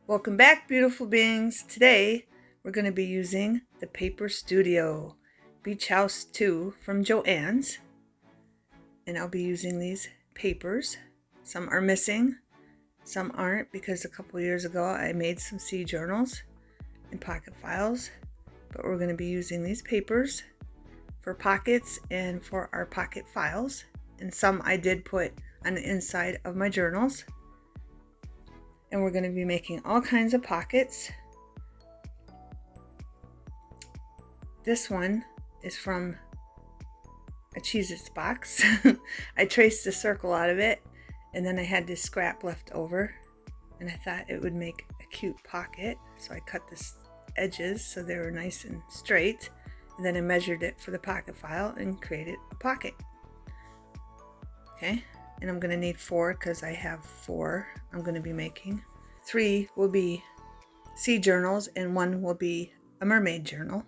Welcome back, beautiful beings. Today we're going to be using the Paper Studio Beach House 2 from Joann's, and I'll be using these papers. Some are missing, some aren't, because a couple years ago I made some sea journals and pocket files, but we're going to be using these papers for pockets and for our pocket files, and some I did put on the inside of my journals. And we're going to be making all kinds of pockets. This one is from a Cheez-Its box. I traced the circle out of it, and then I had this scrap left over, and I thought it would make a cute pocket, so I cut the edges so they were nice and straight, and then I measured it for the pocket file and created a pocket. Okay, and I'm going to need 4 because I have 4 I'm going to be making. 3 will be sea journals and 1 will be a mermaid journal.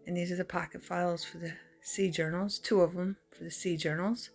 And these are the pocket files for the sea journals, 2 of them for the sea journals.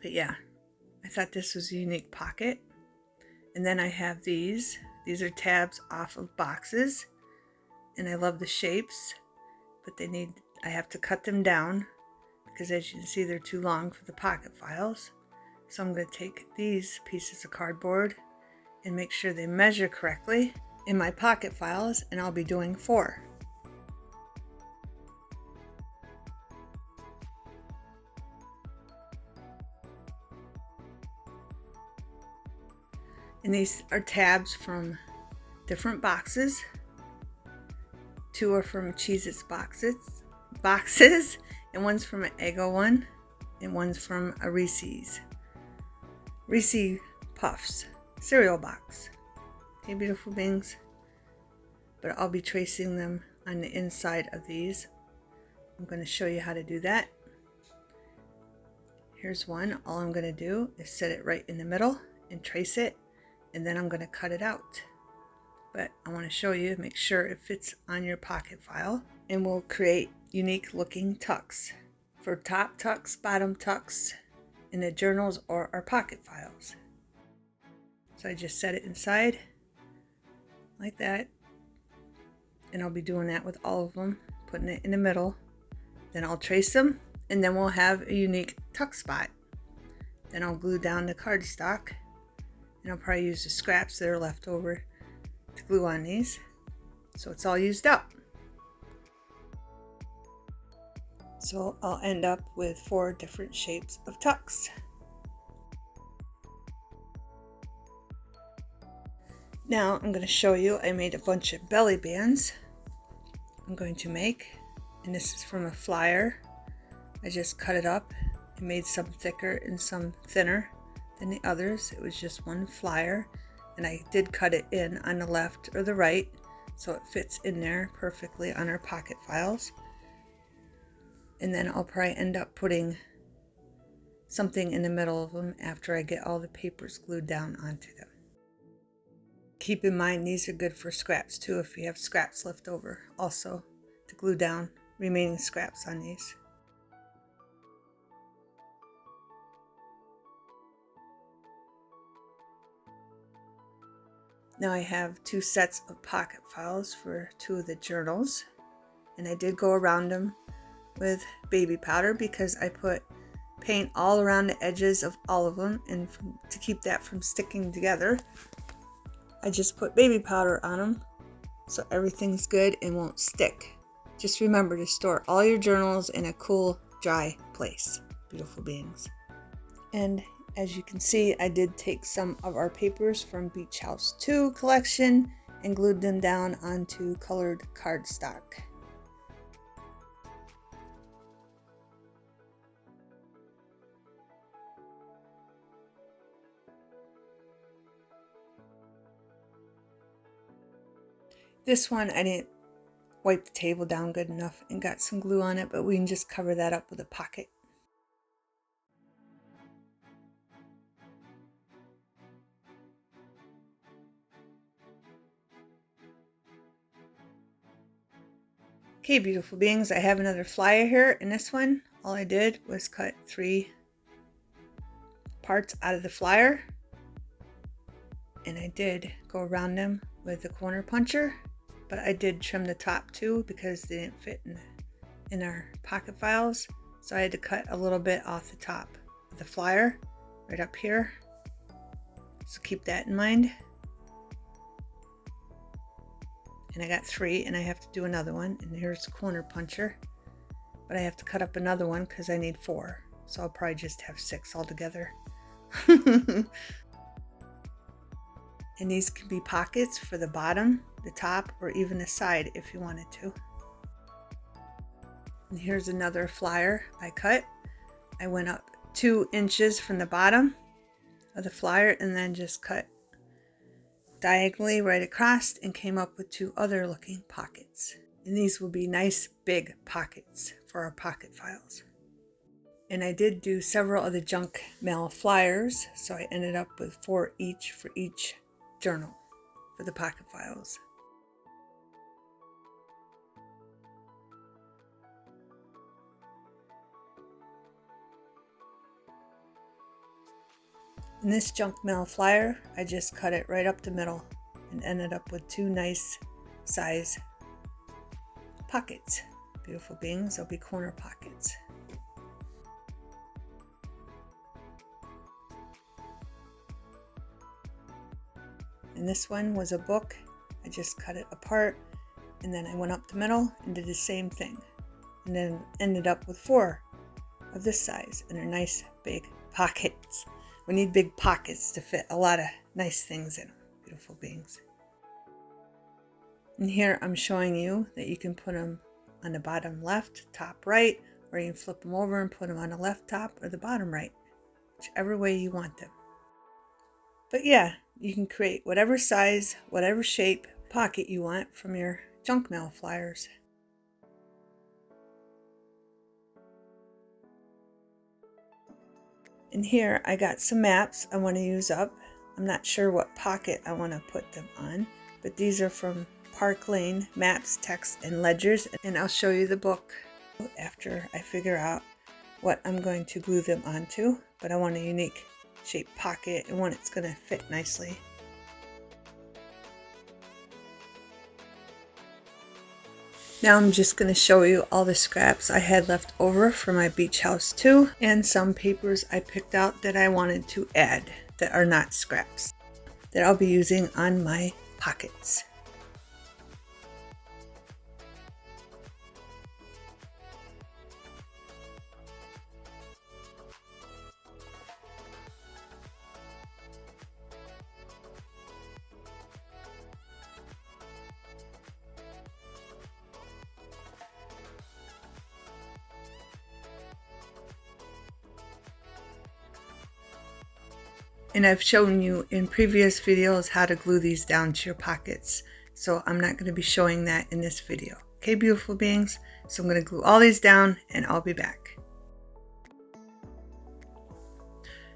But yeah, I thought this was a unique pocket. And then I have these are tabs off of boxes, and I love the shapes, but I have to cut them down because, as you can see, they're too long for the pocket files. So I'm going to take these pieces of cardboard and make sure they measure correctly in my pocket files, and I'll be doing 4. And these are tabs from different boxes. 2 are from Cheez-Its boxes, and one's from an Eggo one, and one's from a Reese's Puffs cereal box. Okay, beautiful beings. But I'll be tracing them on the inside of these. I'm going to show you how to do that. Here's one. All I'm going to do is set it right in the middle and trace it, and then I'm going to cut it out. But I want to show you, make sure it fits on your pocket file, and we'll create unique looking tucks for top tucks, bottom tucks in the journals or our pocket files. So I just set it inside like that, and I'll be doing that with all of them, putting it in the middle. Then I'll trace them, and then we'll have a unique tuck spot. Then I'll glue down the cardstock, and I'll probably use the scraps that are left over to glue on these, so it's all used up. So I'll end up with 4 different shapes of tucks. Now I'm going to show you, I made a bunch of belly bands I'm going to make, and this is from a flyer. I just cut it up and made some thicker and some thinner than the others. It was just one flyer, and I did cut it in on the left or the right so it fits in there perfectly on our pocket files. And then I'll probably end up putting something in the middle of them after I get all the papers glued down onto them. Keep in mind, these are good for scraps too, if you have scraps left over, also to glue down remaining scraps on these. Now I have 2 sets of pocket files for 2 of the journals, and I did go around them with baby powder because I put paint all around the edges of all of them, and to keep that from sticking together, I just put baby powder on them so everything's good and won't stick. Just remember to store all your journals in a cool, dry place, beautiful beings. And as you can see, I did take some of our papers from Beach House 2 collection and glued them down onto colored cardstock. This one I didn't wipe the table down good enough and got some glue on it, but we can just cover that up with a pocket. Okay, beautiful beings, I have another flyer here. In this one, all I did was cut 3 parts out of the flyer and I did go around them with the corner puncher, but I did trim the top too because they didn't fit in our pocket files. So I had to cut a little bit off the top of the flyer right up here. So keep that in mind. And I got 3 and I have to do another one. And here's the corner puncher. But I have to cut up another one because I need 4. So I'll probably just have 6 altogether. And these can be pockets for the bottom, the top, or even the side if you wanted to. And here's another flyer I cut. I went up 2 inches from the bottom of the flyer and then just cut diagonally right across and came up with 2 other looking pockets. And these will be nice big pockets for our pocket files. And I did do several of the junk mail flyers, so I ended up with 4 each for each journal for the pocket files. In this junk mail flyer, I just cut it right up the middle and ended up with 2 nice size pockets. Beautiful beings, they'll be corner pockets. And this one was a book. I just cut it apart and then I went up the middle and did the same thing. And then ended up with 4 of this size and they're nice big pockets. We need big pockets to fit a lot of nice things in them. Beautiful beings. And here I'm showing you that you can put them on the bottom left, top right, or you can flip them over and put them on the left top or the bottom right, whichever way you want them. But yeah, you can create whatever size, whatever shape pocket you want from your junk mail flyers. And here I got some maps I want to use up. I'm not sure what pocket I want to put them on, but these are from Park Lane Maps, Text, and Ledgers, and I'll show you the book after I figure out what I'm going to glue them onto. But I want a unique shaped pocket and one that's going to fit nicely. Now I'm just going to show you all the scraps I had left over for my beach house too, and some papers I picked out that I wanted to add that are not scraps that I'll be using on my pockets. And I've shown you in previous videos how to glue these down to your pockets, so I'm not going to be showing that in this video. Okay, beautiful beings? So I'm going to glue all these down and I'll be back.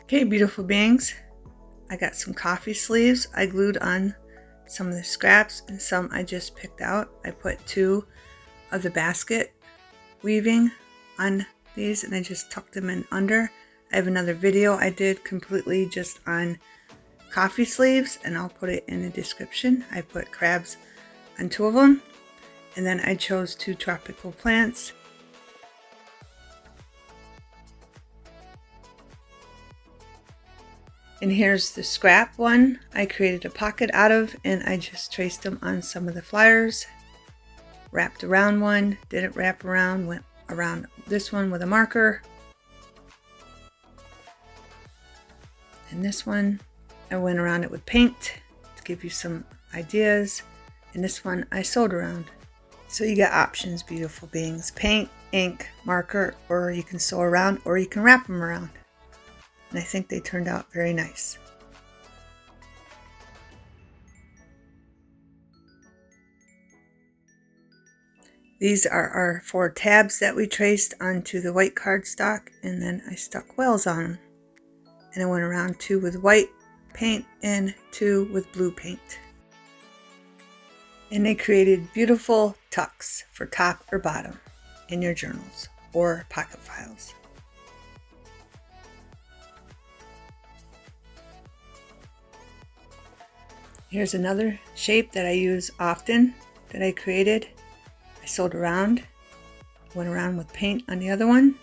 Okay, beautiful beings, I got some coffee sleeves I glued on some of the scraps and some I just picked out. I put 2 of the basket weaving on these and I just tucked them in under. I have another video I did completely just on coffee sleeves and I'll put it in the description. I put crabs on 2 of them and then I chose 2 tropical plants. And here's the scrap one I created a pocket out of and I just traced them on some of the flyers. Wrapped around one, didn't wrap around, went around this one with a marker. And this one, I went around it with paint to give you some ideas. And this one I sewed around. So you got options, beautiful beings. Paint, ink, marker, or you can sew around, or you can wrap them around. And I think they turned out very nice. These are our 4 tabs that we traced onto the white cardstock, and then I stuck whales on them. And I went around 2 with white paint and 2 with blue paint. And they created beautiful tucks for top or bottom in your journals or pocket files. Here's another shape that I use often that I created. I sewed around, went around with paint on the other one.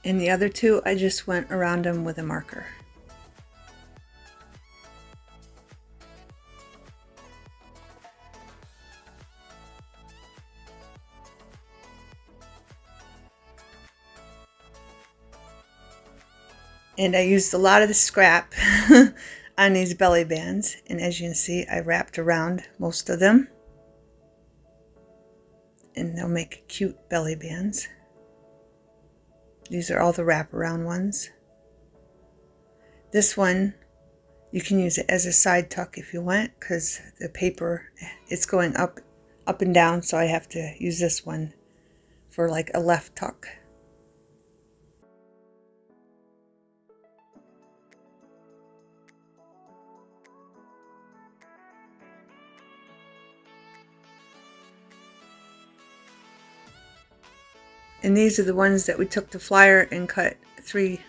And the other two, I just went around them with a marker. And I used a lot of the scrap on these belly bands, and as you can see, I wrapped around most of them, and they'll make cute belly bands. These are all the wraparound ones. This one, you can use it as a side tuck if you want, because the paper, it's going up and down, so I have to use this one for like a left tuck. And these are the ones that we took the flyer and cut 3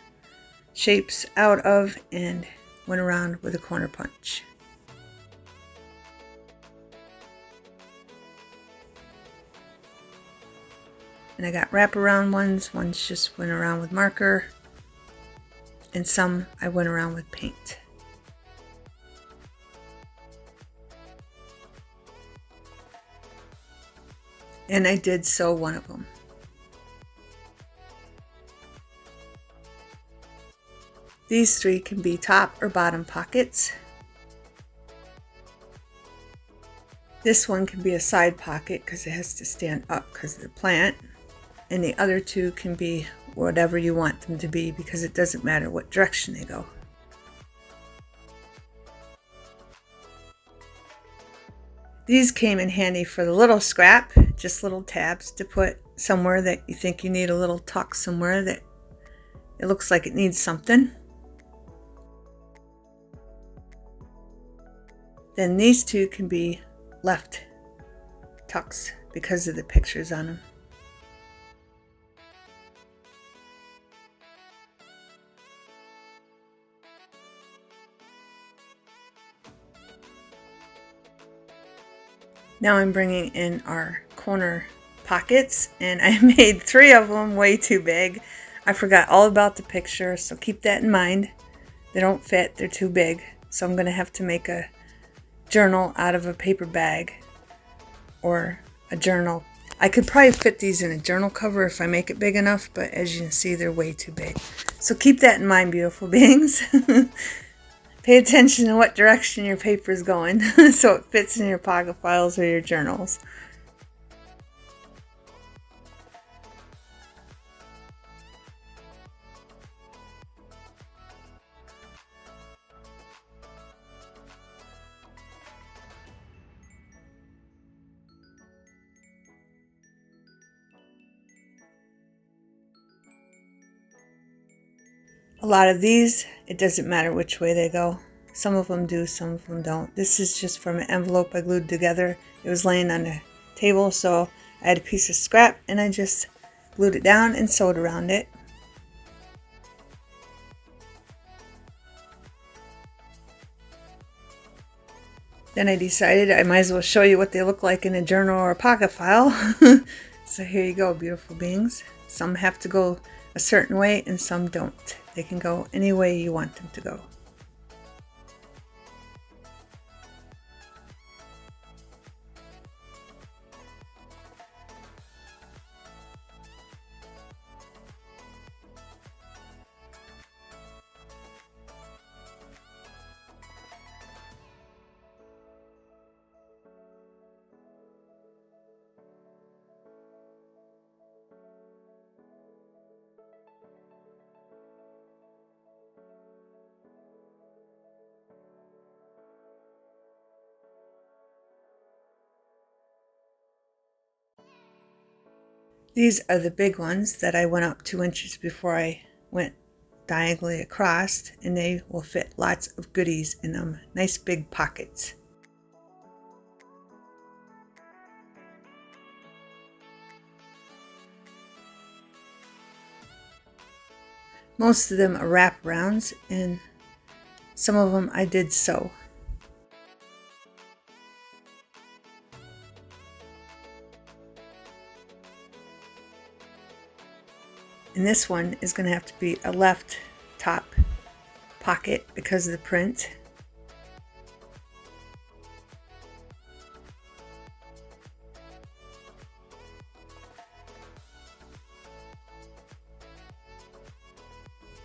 shapes out of and went around with a corner punch. And I got wraparound ones. Ones just went around with marker, and some I went around with paint. And I did sew one of them. These 3 can be top or bottom pockets. This one can be a side pocket because it has to stand up because of the plant. And the other 2 can be whatever you want them to be because it doesn't matter what direction they go. These came in handy for the little scrap, just little tabs to put somewhere that you think you need a little tuck somewhere that it looks like it needs something. Then these 2 can be left tucks because of the pictures on them. Now I'm bringing in our corner pockets, and I made 3 of them way too big. I forgot all about the picture, so keep that in mind. They don't fit, they're too big. So I'm going to have to make a journal out of a paper bag or a journal. I could probably fit these in a journal cover if I make it big enough, but as you can see, they're way too big. So keep that in mind, beautiful beings. Pay attention to what direction your paper is going so it fits in your pocket files or your journals. A lot of these, it doesn't matter which way they go. Some of them do, some of them don't. This is just from an envelope I glued together. It was laying on the table, so I had a piece of scrap and I just glued it down and sewed around it. Then I decided I might as well show you what they look like in a journal or a pocket file. So here you go, beautiful beings. Some have to go a certain way and some don't. They can go any way you want them to go. These are the big ones that I went up 2 inches before I went diagonally across, and they will fit lots of goodies in them. Nice big pockets. Most of them are wraparounds, and Some of them I did sew. And this one is going to have to be a left top pocket because of the print.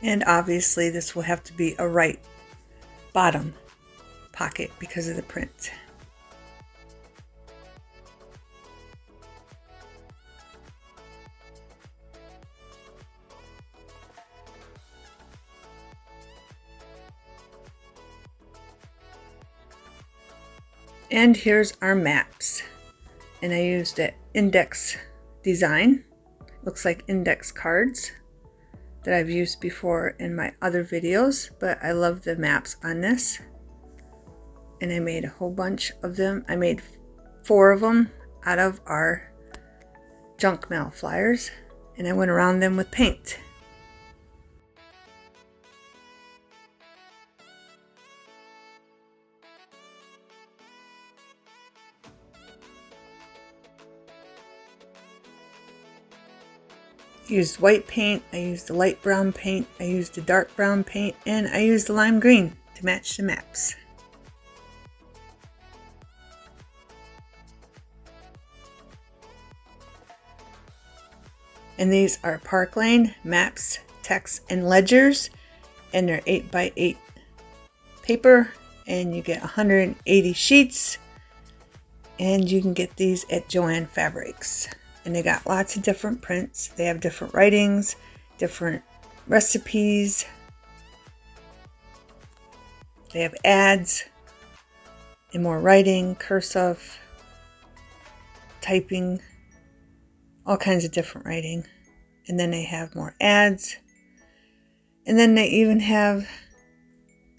And obviously this will have to be a right bottom pocket because of the print. And here's our maps. And I used an index design. Looks like index cards that I've used before in my other videos, but I love the maps on this. And I made a whole bunch of them. I made 4 of them out of our junk mail flyers, and I went around them with paint. I used white paint, I used the light brown paint, I used the dark brown paint, and I used the lime green to match the maps. And these are Park Lane maps, text, and ledgers, and they're 8x8 paper, and you get 180 sheets, and you can get these at Joann Fabrics. And they got lots of different prints. They have different writings, different recipes. They have ads and more writing, cursive, typing, all kinds of different writing. And then they have more ads. And then they even have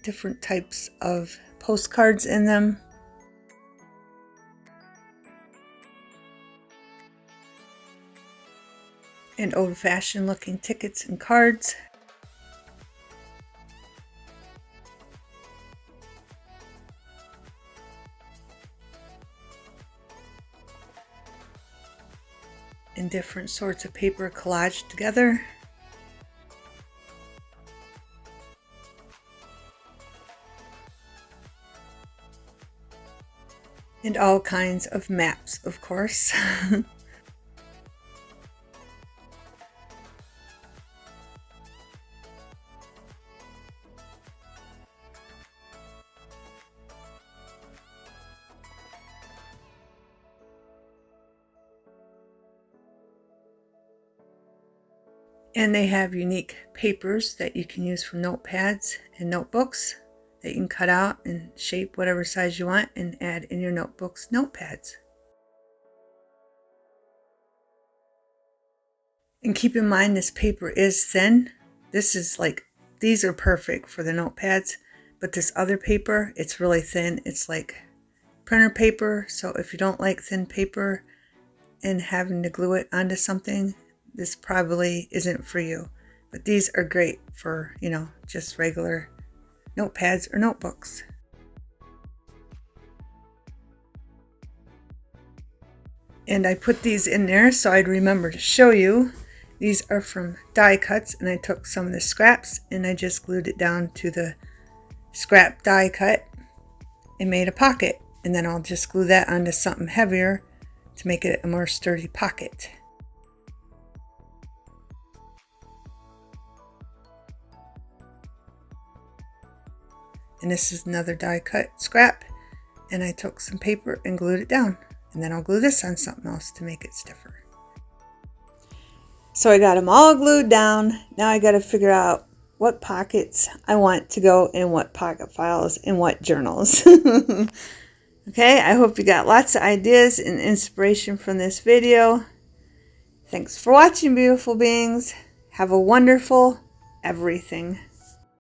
different types of postcards in them. And old-fashioned looking tickets and cards. And different sorts of paper collaged together. And all kinds of maps, of course. And they have unique papers that you can use for notepads and notebooks that you can cut out and shape whatever size you want and add in your notebooks, notepads. And keep in mind this paper is thin. This is like, these are perfect for the notepads, but this other paper, it's really thin. It's like printer paper. So if you don't like thin paper and having to glue it onto something, this probably isn't for you. But these are great for, you know, just regular notepads or notebooks. And I put these in there so I'd remember to show you. These are from die cuts, and I took some of the scraps and I just glued it down to the scrap die cut and made a pocket. And then I'll just glue that onto something heavier to make it a more sturdy pocket. And this is another die cut scrap, and I took some paper and glued it down, and then I'll glue this on something else to make it stiffer. So I got them all glued down. Now I got to figure out what pockets I want to go in what pocket files and what journals. Okay, I hope you got lots of ideas and inspiration from this video. Thanks for watching, beautiful beings. Have a wonderful everything.